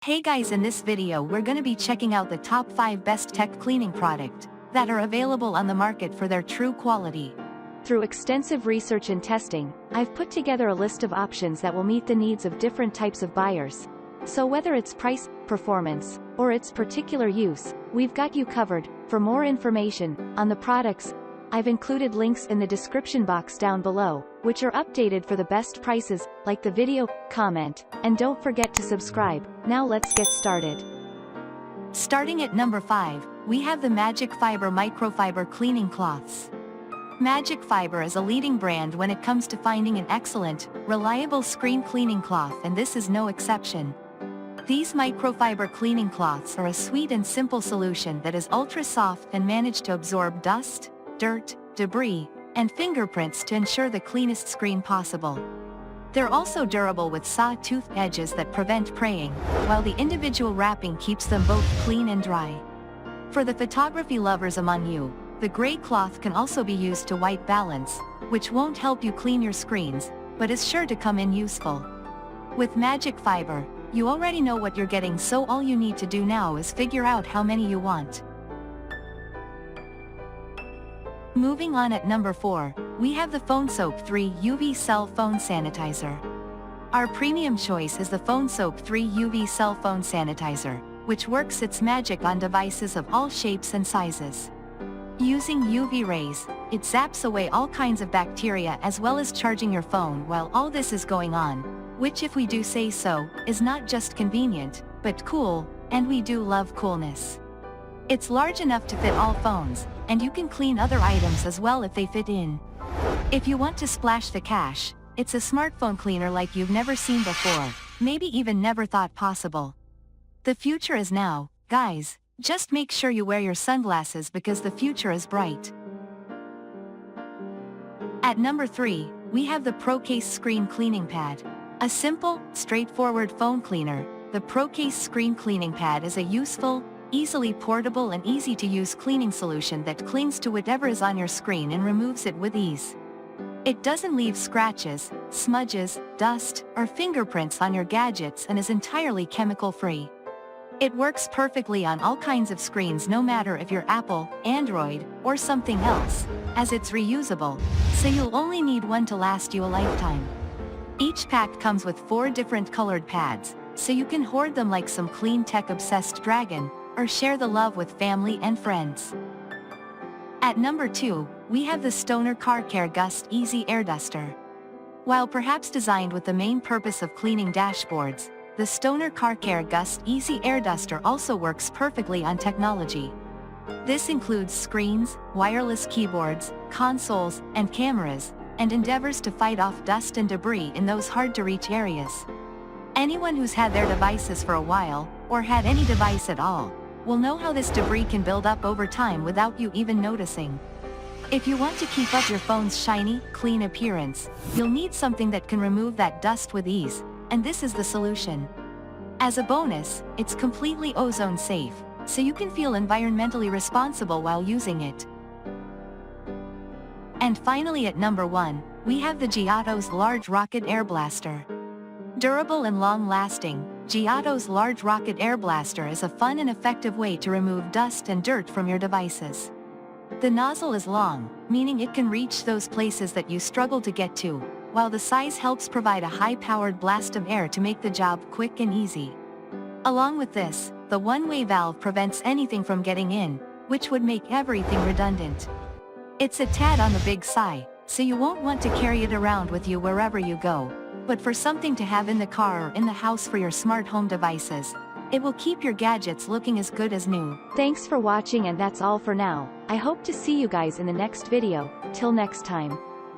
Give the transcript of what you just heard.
Hey guys, in this video we're gonna be checking out the top 5 best tech cleaning product that are available on the market for their true quality. Through extensive research and testing, I've put together a list of options that will meet the needs of different types of buyers. So whether it's price, performance, or its particular use, we've got you covered. For more information on the products, I've included links in the description box down below, which are updated for the best prices. Like the video, comment, and don't forget to subscribe. Now let's get started. Starting at number 5, we have the MagicFiber Microfiber Cleaning Cloths. MagicFiber is a leading brand when it comes to finding an excellent, reliable screen cleaning cloth, and this is no exception. These microfiber cleaning cloths are a sweet and simple solution that is ultra soft and manage to absorb dust, dirt, debris, and fingerprints to ensure the cleanest screen possible. They're also durable with saw-tooth edges that prevent praying, while the individual wrapping keeps them both clean and dry. For the photography lovers among you, the gray cloth can also be used to white balance, which won't help you clean your screens, but is sure to come in useful. With MagicFiber, you already know what you're getting, so all you need to do now is figure out how many you want. Moving on, at number 4, we have the PhoneSoap 3 UV Cell Phone Sanitizer. Our premium choice is the PhoneSoap 3 UV Cell Phone Sanitizer, which works its magic on devices of all shapes and sizes. Using UV rays, it zaps away all kinds of bacteria as well as charging your phone while all this is going on, which, if we do say so, is not just convenient, but cool, and we do love coolness. It's large enough to fit all phones, and you can clean other items as well if they fit in. If you want to splash the cash, it's a smartphone cleaner like you've never seen before, maybe even never thought possible. The future is now, guys. Just make sure you wear your sunglasses because the future is bright. At number 3, we have the ProCase Screen Cleaning Pad. A simple, straightforward phone cleaner, the ProCase Screen Cleaning Pad is a useful, easily portable and easy-to-use cleaning solution that clings to whatever is on your screen and removes it with ease. It doesn't leave scratches, smudges, dust, or fingerprints on your gadgets and is entirely chemical-free. It works perfectly on all kinds of screens, no matter if you're Apple, Android, or something else, as it's reusable, so you'll only need one to last you a lifetime. Each pack comes with 4 different colored pads, so you can hoard them like some clean tech-obsessed dragon, or share the love with family and friends. At number 2, we have the Stoner Car Care Gust Easy Air Duster. While perhaps designed with the main purpose of cleaning dashboards, the Stoner Car Care Gust Easy Air Duster also works perfectly on technology. This includes screens, wireless keyboards, consoles, and cameras, and endeavors to fight off dust and debris in those hard-to-reach areas. Anyone who's had their devices for a while, or had any device at all, will know how this debris can build up over time without you even noticing. If you want to keep up your phone's shiny, clean appearance, you'll need something that can remove that dust with ease, and this is the solution. As a bonus, it's completely ozone safe, so you can feel environmentally responsible while using it. And finally, at number 1, we have the Giotto's Large Rocket Air Blaster. Durable and long-lasting, Giotto's Large Rocket Air Blaster is a fun and effective way to remove dust and dirt from your devices. The nozzle is long, meaning it can reach those places that you struggle to get to, while the size helps provide a high-powered blast of air to make the job quick and easy. Along with this, the one-way valve prevents anything from getting in, which would make everything redundant. It's a tad on the big side, so you won't want to carry it around with you wherever you go, but for something to have in the car or in the house for your smart home devices, it will keep your gadgets looking as good as new. Thanks for watching, and that's all for now. I hope to see you guys in the next video. Till next time.